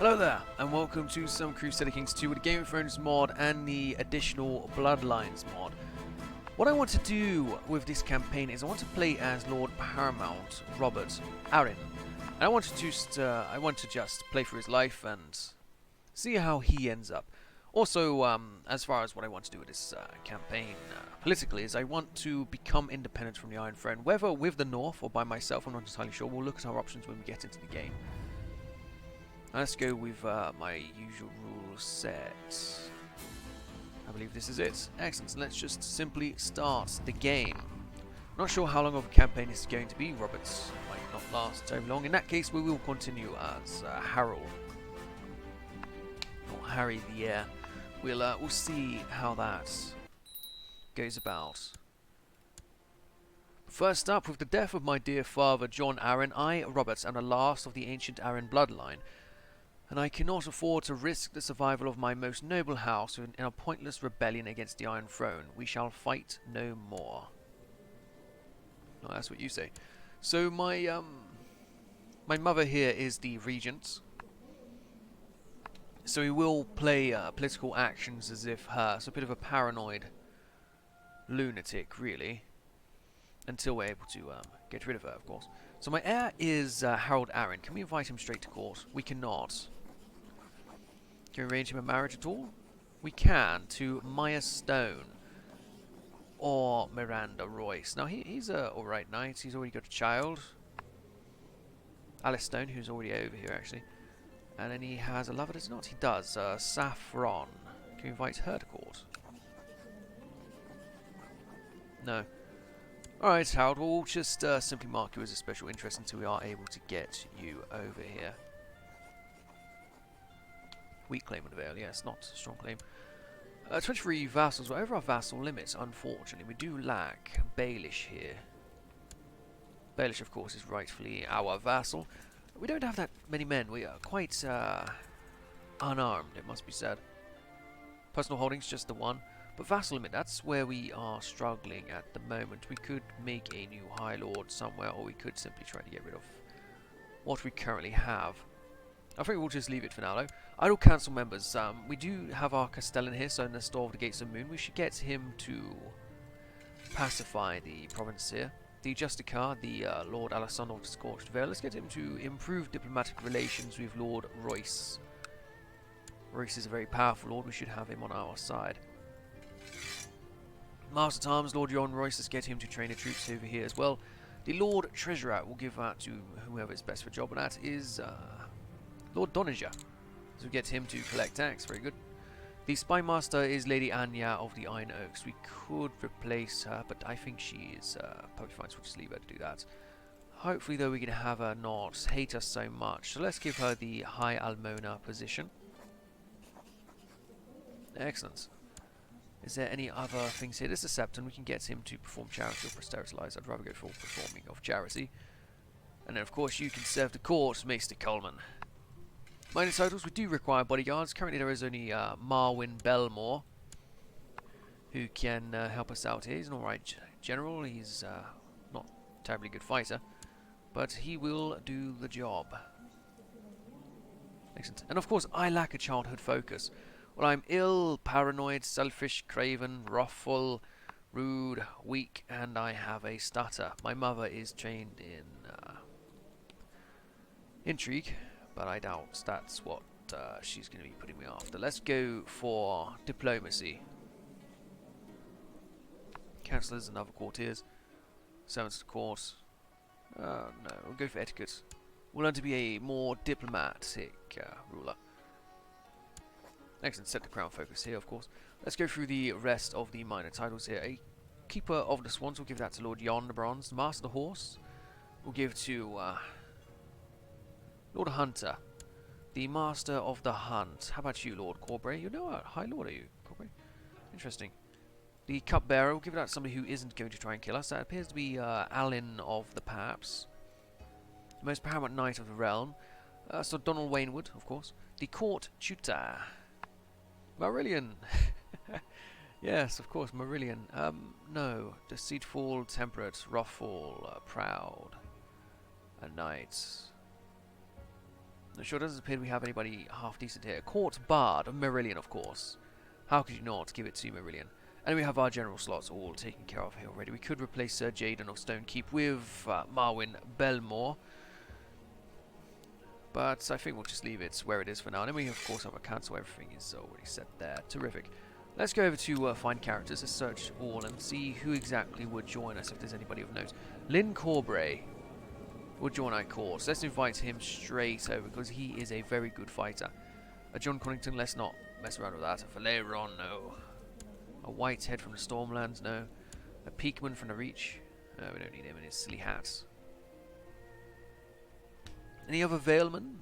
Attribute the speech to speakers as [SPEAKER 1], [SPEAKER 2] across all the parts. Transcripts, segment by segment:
[SPEAKER 1] Hello there, and welcome to some Crusader Kings 2 with the Game of Thrones mod and the additional Bloodlines mod. What I want to do with this campaign is I want to play as Lord Paramount Robert Arryn. And I want to just play through his life and see how he ends up. Also, as far as what I want to do with this campaign politically, is I want to become independent from the Iron Throne, whether with the North or by myself. I'm not entirely sure. We'll look at our options when we get into the game. Let's go with my usual rule set. I believe this is it. Excellent. So let's just simply start the game. Not sure how long of a campaign this is going to be. Roberts might not last very long. In that case, we will continue as Harold. Or Harry the Heir. We'll see how that goes about. First up, with the death of my dear father, John Arryn, I, Robert, am the last of the ancient Arryn bloodline, and I cannot afford to risk the survival of my most noble house in a pointless rebellion against the Iron Throne. We shall fight no more. No, that's what you say. So my mother here is the regent. So he will play political actions as if her. So a bit of a paranoid lunatic, really. Until we're able to get rid of her, of course. So my heir is Harold Arryn. Can we invite him straight to court? We cannot. Can we arrange him a marriage at all? We can, to Maya Stone or Miranda Royce. Now he's a alright knight. He's already got a child, Alice Stone, who's already over here actually. And then he has a lover, does he not? He does. Saffron. Can we invite her to court? No. Alright, Harold, we'll just simply mark you as a special interest until we are able to get you over here. Weak claim on the Vale, yes, not a strong claim. 23 vassals, we're over our vassal limits, unfortunately. We do lack Baelish here. Baelish, of course, is rightfully our vassal. We don't have that many men. We are quite unarmed, it must be said. Personal holdings, just the one. But vassal limit, that's where we are struggling at the moment. We could make a new High Lord somewhere, or we could simply try to get rid of what we currently have. I think we'll just leave it for now, though. Idle Council members. We do have our Castellan here, so in the Store of the Gates of Moon. We should get him to pacify the province here. The Justicar, the Lord Alessandro of the Scorched Vale. Let's get him to improve diplomatic relations with Lord Royce. Royce is a very powerful lord. We should have him on our side. Master at Arms, Lord John Royce. Let's get him to train the troops over here as well. The Lord Treasurer will give that to whoever is best for the job, and that is Lord Doniger. So we get him to collect tax. Very good. The Spy Master is Lady Anya of the Iron Oaks. We could replace her, but I think she is probably fine, so we'll just leave her to do that. Hopefully, though, we can have her not hate us so much. So let's give her the High Almona position. Excellent. Is there any other things here? This is a Septon. We can get him to perform charity or prosteritylize. I'd rather go for performing of charity. And then, of course, you can serve the court, Maester Coleman. Minor titles, we do require bodyguards. Currently, there is only Marwyn Belmore who can help us out here. He's an alright general. He's not a terribly good fighter, but he will do the job. Excellent. And of course, I lack a childhood focus. Well, I'm ill, paranoid, selfish, craven, wrathful, rude, weak, and I have a stutter. My mother is trained in intrigue, but I doubt that's what she's going to be putting me after. Let's go for diplomacy. Councillors and other courtiers. Servants to court. No, we'll go for etiquette. We'll learn to be a more diplomatic ruler. Excellent, set the crown focus here, of course. Let's go through the rest of the minor titles here. A Keeper of the Swans, we'll give that to Lord Yon the Bronze. The Master of the Horse, we'll give to Lord Hunter. The Master of the Hunt. How about you, Lord Corbray? You're no High Lord, are you, Corbray? Interesting. The Cupbearer, we'll give that to somebody who isn't going to try and kill us. That appears to be Alyn of the Paps. The most paramount knight of the realm. So Donald Wainwood, of course. The Court Tutor. Marillion. Yes, of course, Marillion. No. Deceitful, temperate, wrathful, proud. A knight. Not sure, it doesn't appear we have anybody half decent here. Court Bard of Merillion, of course. How could you not give it to Merillion? And we have our general slots all taken care of here already. We could replace Sir Jaden of Stonekeep with Marwyn Belmore. But I think we'll just leave it where it is for now. And then we, of course, have a cancel. Everything is already set there. Terrific. Let's go over to find characters. Let's search all and see who exactly would join us, if there's anybody of note. Lynn Corbray would join our course. Let's invite him straight over, because he is a very good fighter. John Connington, let's not mess around with that. A Valeron, no. A Whitehead from the Stormlands, no. A Peakman from the Reach. No, we don't need him in his silly hats. Any other Valemen?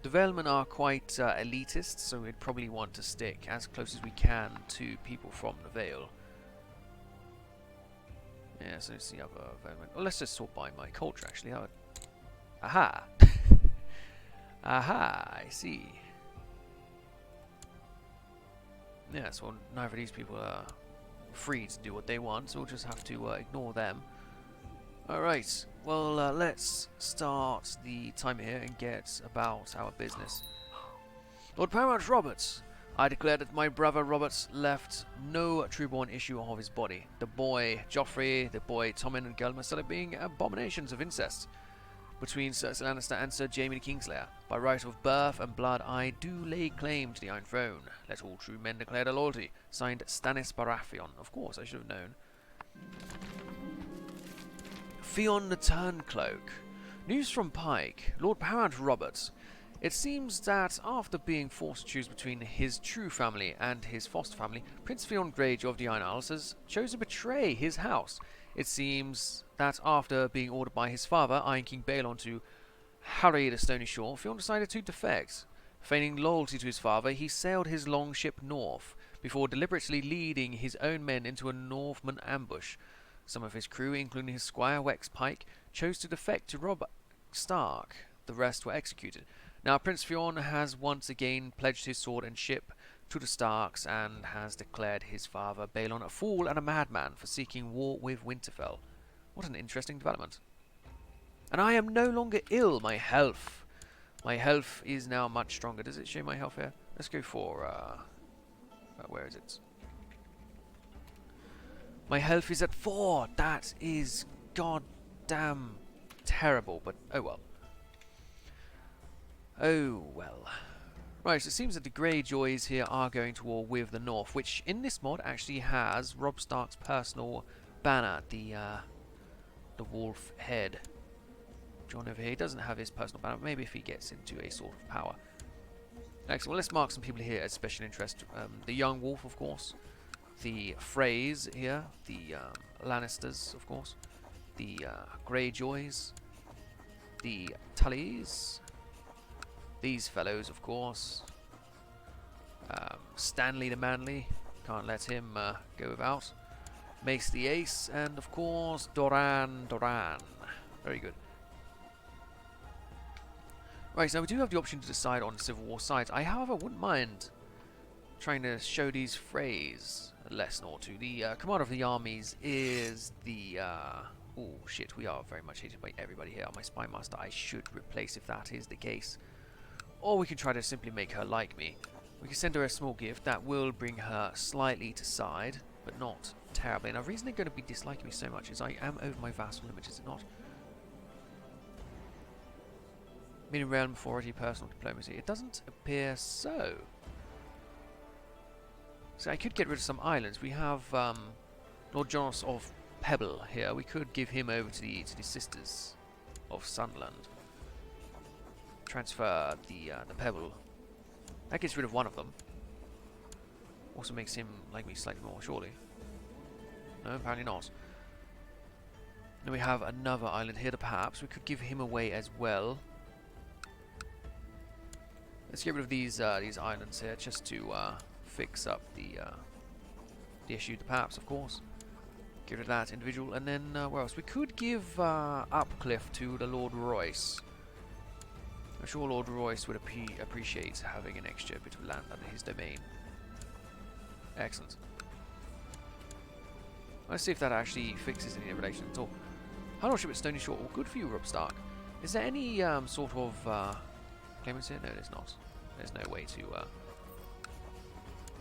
[SPEAKER 1] The Valemen are quite elitist, so we'd probably want to stick as close as we can to people from the Vale. Yeah, so it's the other Valemen. Well, let's just sort by my culture, actually. Aha! Aha, I see. Yes, well, neither of these people are free to do what they want, so we'll just have to ignore them. Alright, well, let's start the timer here and get about our business. Lord Paramount Roberts, I declare that my brother Robert left no trueborn issue of his body. The boy Joffrey, the boy Tommen and Gelmer started being abominations of incest between Sir Lannister and Sir Jaime the Kingslayer. By right of birth and blood, I do lay claim to the Iron Throne. Let all true men declare their loyalty. Signed, Stannis Baratheon. Of course, I should have known. Theon the Turncloak. News from Pike. Lord Paramount Roberts. It seems that after being forced to choose between his true family and his foster family, Prince Theon Greyjoy of the Iron Isles has chosen to betray his house. It seems that after being ordered by his father, Iron King Balon, to harry the Stony Shore, Theon decided to defect. Feigning loyalty to his father, he sailed his long ship north, before deliberately leading his own men into a Northman ambush. Some of his crew, including his squire Wex Pike, chose to defect to Robb Stark. The rest were executed. Now Prince Theon has once again pledged his sword and ship to the Starks, and has declared his father Balon a fool and a madman for seeking war with Winterfell. What an interesting development. And I am no longer ill. My health is now much stronger. Does it show my health here? Let's go for where is it? My health is at 4. That is goddamn terrible, but oh well. Oh well. Right, so it seems that the Greyjoys here are going to war with the North, which in this mod actually has Robb Stark's personal banner, the wolf head. John over here, he doesn't have his personal banner, maybe if he gets into a sort of power. Excellent, well, let's mark some people here as special interest. The young wolf, of course. The Freys here, the Lannisters, of course, the Greyjoys, the Tullys, these fellows, of course, Stanley the Manly, can't let him go without, Mace the Ace, and of course Doran. Very good. Right, so we do have the option to decide on Civil War sides. I, however, wouldn't mind trying to show these Freys a lesson or two. The commander of the armies is the... oh shit, we are very much hated by everybody here. My spy master I should replace if that is the case. Or we can try to simply make her like me. We can send her a small gift that will bring her slightly to side, but not terribly. Now, the reason they're going to be disliking me so much is I am over my vassal limit, is it not? Meaning realm authority, personal diplomacy. It doesn't appear so. So I could get rid of some islands. We have Lord Jonas of Pebble here. We could give him over to the Sisters of Sunderland. Transfer the Pebble. That gets rid of one of them. Also makes him like me slightly more, surely. No, apparently not. Then we have another island here, perhaps. We could give him away as well. Let's get rid of these islands here, just to fix up the issue. The perhaps, of course. Get rid of that individual, and then where else? We could give Upcliff to the Lord Royce. I'm sure Lord Royce would appreciate having an extra bit of land under his domain. Excellent. Let's see if that actually fixes any relation at all. How much of it Stony Shore? Well, good for you, Robb Stark. Is there any sort of claimants here? No, there's not. There's no way to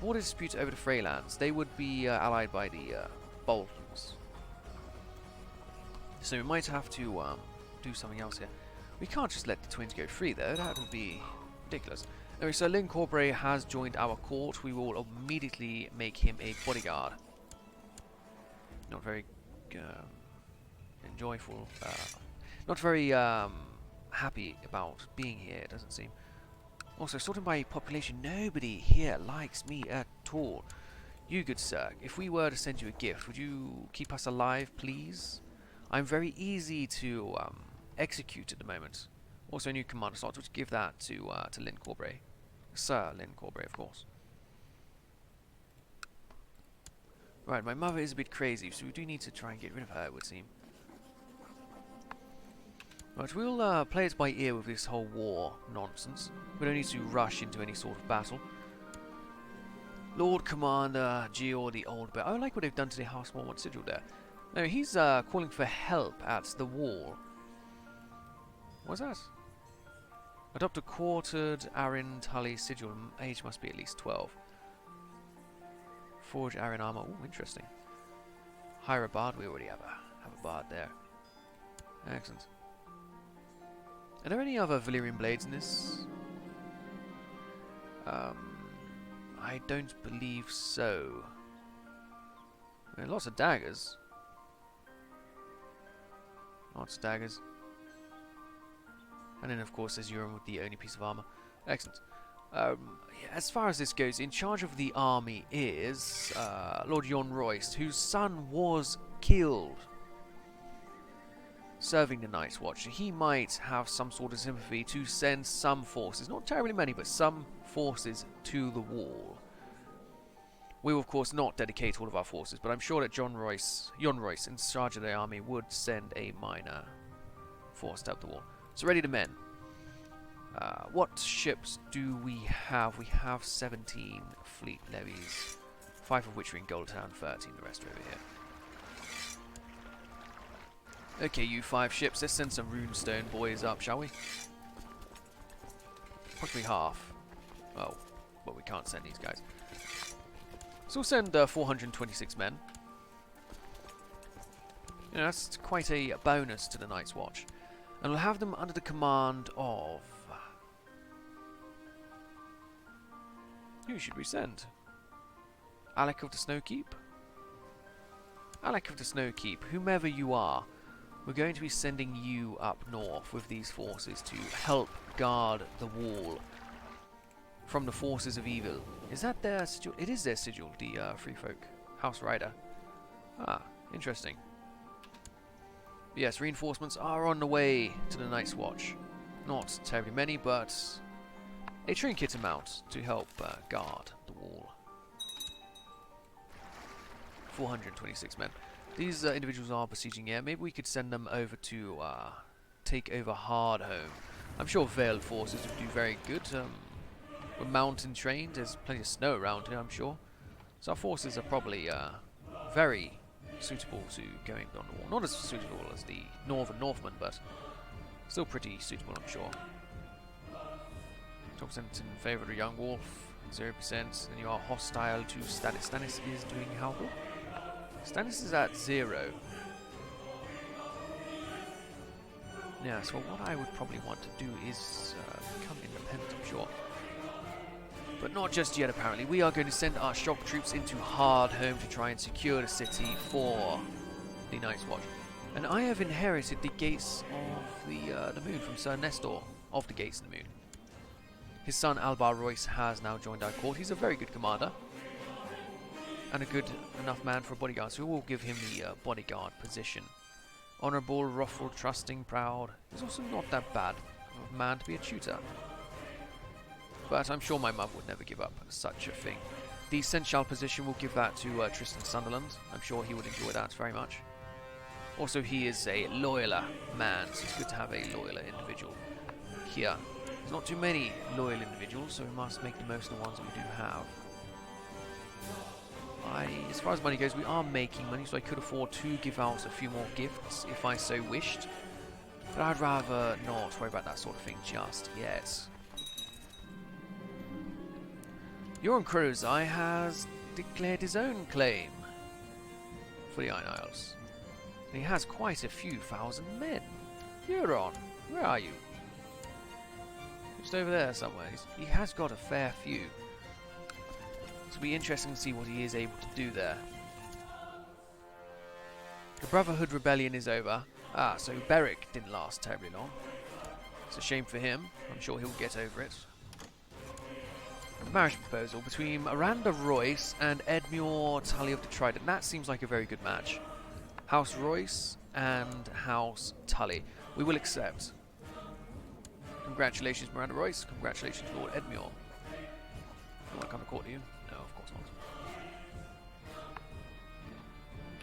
[SPEAKER 1] border disputes over the Freylands. They would be allied by the Boltons. So we might have to do something else here. We can't just let the twins go free though, that would be ridiculous. Anyway, so Lyn Corbray has joined our court. We will immediately make him a bodyguard. Not very enjoyful, not very happy about being here, it doesn't seem. Also, sorting by population, nobody here likes me at all. You, good sir, if we were to send you a gift, would you keep us alive, please? I'm very easy to execute at the moment. Also, a new commander slot, which give that to Lyn Corbray. Sir Lyn Corbray, of course. Right, my mother is a bit crazy, so we do need to try and get rid of her, it would seem. Right, we'll play it by ear with this whole war nonsense. We don't need to rush into any sort of battle. Lord Commander Geor the Old Bear. I like what they've done to the House Mormont sigil there. No, he's calling for help at the wall. What's that? Adopt a quartered Arryn Tully sigil. Age must be at least 12. Forge Arryn armor. Ooh, interesting. Hire a bard. We already have a bard there. Excellent. Are there any other Valyrian blades in this? I don't believe so. There are lots of daggers. Lots of daggers. And then, of course, there's Euron with the only piece of armor. Excellent. Yeah, as far as this goes, in charge of the army is Lord Jon Royce, whose son was killed serving the Night's Watch. He might have some sort of sympathy to send some forces, not terribly many, but some forces to the wall. We will, of course, not dedicate all of our forces, but I'm sure that Jon Royce, in charge of the army, would send a minor force to help the wall. So ready to men. What ships do we have? We have 17 fleet levies, 5 of which are in Goldtown, 13 the rest are over here. Okay, you 5 ships, let's send some runestone boys up, shall we? Probably half. Oh, well, we can't send these guys. So we'll send 426 men. You know, that's quite a bonus to the Night's Watch. And we'll have them under the command of... Who should we send? Alec of the Snowkeep? Alec of the Snowkeep, whomever you are, we're going to be sending you up north with these forces to help guard the wall from the forces of evil. Is that their sigil? It is their sigil, the Free Folk House Rider. Ah, interesting. Yes, reinforcements are on the way to the Night's Watch. Not terribly many, but a trinket amount to help guard the wall. 426 men. These individuals are besieging here. Maybe we could send them over to take over Hardhome. I'm sure Veiled forces would do very good. We're mountain trained. There's plenty of snow around here, I'm sure. So our forces are probably very suitable to going beyond the wall. Not as suitable as the Northern Northmen, but still pretty suitable, I'm sure. 12% in favour of the Young Wolf, 0%, and you are hostile to Stannis. Stannis is doing how good? Stannis is at 0. Yeah, so what I would probably want to do is become independent, I'm sure. But not just yet, apparently. We are going to send our shock troops into Hardhome to try and secure the city for the Night's Watch. And I have inherited the Gates of the Moon from Sir Nestor of the Gates of the Moon. His son Albar Royce has now joined our court. He's a very good commander and a good enough man for a bodyguard, so we will give him the bodyguard position. Honourable, ruffled, trusting, proud. He's also not that bad of a man to be a tutor. But I'm sure my mum would never give up such a thing. The Senchal position will give that to Tristan Sunderland. I'm sure he would enjoy that very much. Also, he is a loyaler man, so it's good to have a loyaler individual here. There's not too many loyal individuals, so we must make the most of the ones that we do have. As far as money goes, we are making money, so I could afford to give out a few more gifts if I so wished. But I'd rather not worry about that sort of thing just yet. Euron Crozai has declared his own claim for the Iron Isles. And he has quite a few thousand men. Euron, where are you? Just over there somewhere. He has got a fair few. It'll be interesting to see what he is able to do there. The Brotherhood Rebellion is over. Ah, so Beric didn't last terribly long. It's a shame for him. I'm sure he'll get over it. A marriage proposal between Miranda Royce and Edmure Tully of the Trident. That seems like a very good match. House Royce and House Tully. We will accept. Congratulations, Miranda Royce. Congratulations, Lord Edmure. Do I come to court to you? No, of course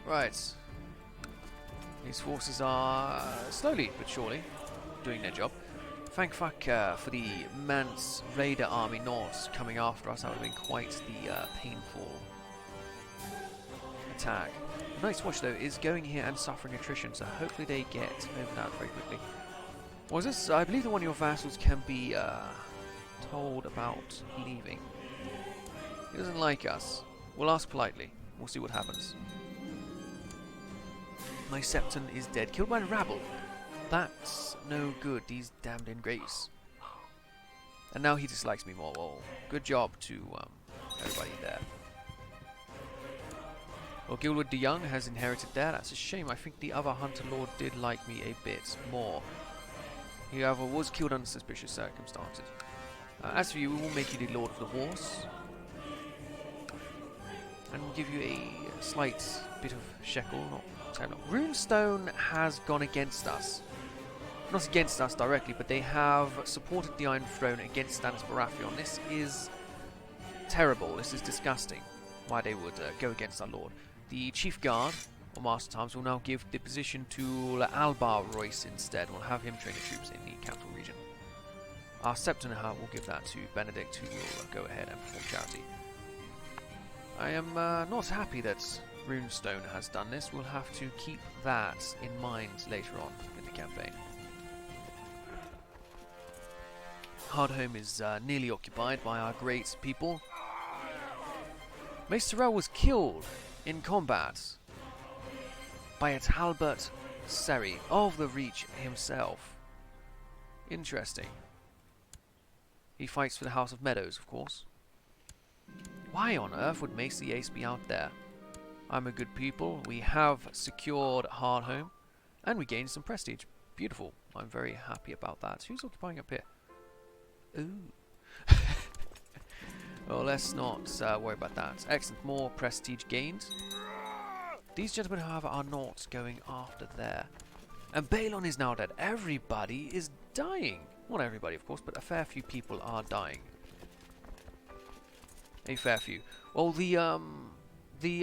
[SPEAKER 1] not. Right. These forces are slowly but surely doing their job. Thank fuck for the Mance Raider army not coming after us. That would have been quite the painful attack. The Night's Watch, though, is going here and suffering attrition, so hopefully they get over that very quickly. What was this? I believe that one of your vassals can be told about leaving. He doesn't like us. We'll ask politely. We'll see what happens. My Septon is dead. Killed by the rabble. That's no good. These damned ingrates. And now he dislikes me more. Well, good job to everybody there. Well, Gilwood the Young has inherited that. That's a shame. I think the other Hunter Lord did like me a bit more. He, however, was killed under suspicious circumstances. As for you, we will make you the Lord of the Horse. And we'll give you a slight bit of shekel. Not terrible. Runestone has gone against us. Not against us directly, but they have supported the Iron Throne against Stannis Baratheon. This is terrible. This is disgusting. Why they would go against our Lord. The Chief Guard, or Master Times, will now give the position to Albar Royce instead. We'll have him train the troops in the capital region. Our Septon will give that to Benedict, who will go ahead and perform charity. I am not happy that Runestone has done this. We'll have to keep that in mind later on in the campaign. Hardhome is nearly occupied by our great people. Mace Tyrell was killed in combat by a Talbot Seri of the Reach himself. Interesting. He fights for the House of Meadows, of course. Why on earth would Mace the Ace be out there? I'm a good people. We have secured Hardhome, and we gained some prestige. Beautiful. I'm very happy about that. Who's occupying up here? Ooh. Well, let's not worry about that. Excellent. More prestige gained. These gentlemen, however, are not going after there. And Balon is now dead. Everybody is dying. Not everybody, of course, but a fair few people are dying. A fair few. Well, the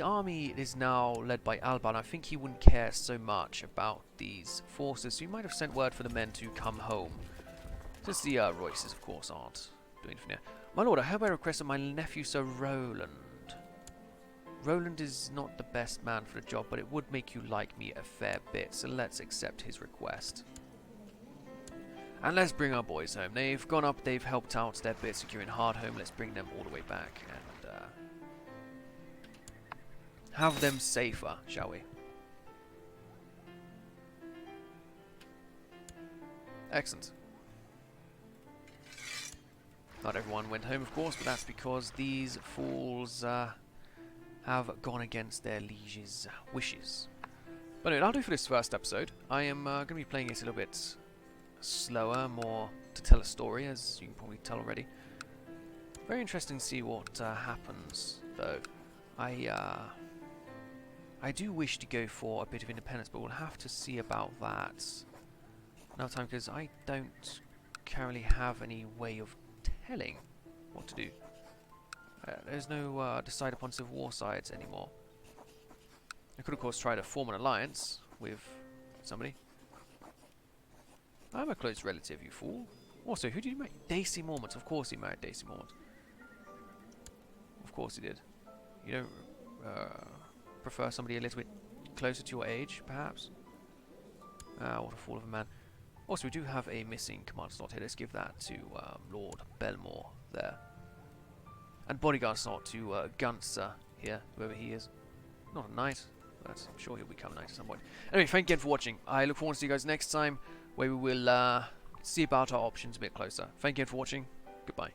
[SPEAKER 1] army is now led by Alba, and I think he wouldn't care so much about these forces, so he might have sent word for the men to come home. Since the Royces, of course, aren't doing anything now. My lord, I hope I requested my nephew, Sir Roland. Roland is not the best man for the job, but it would make you like me a fair bit, so let's accept his request. And let's bring our boys home. They've gone up, they've helped out their bit securing Hardhome. Let's bring them all the way back and have them safer, shall we? Excellent. Not everyone went home, of course, but that's because these fools have gone against their liege's wishes. But anyway, I'll do for this first episode. I am going to be playing it a little bit slower, more to tell a story, as you can probably tell already. Very interesting to see what happens, though. I do wish to go for a bit of independence, but we'll have to see about that another time, because I don't currently have any way of telling what to do. There's no decide upon civil war sides anymore. I could, of course, try to form an alliance with somebody. I'm a close relative, you fool. Also, who did you marry? Daisy Mormont. Of course he married Daisy Mormont. Of course he did. You don't prefer somebody a little bit closer to your age, perhaps? What a fool of a man. Also, we do have a missing command slot here. Let's give that to Lord Belmore there. And bodyguard slot to Gunster here, whoever he is. Not a knight, but I'm sure he'll become a knight at some point. Anyway, thank you again for watching. I look forward to see you guys next time, where we will see about our options a bit closer. Thank you again for watching. Goodbye.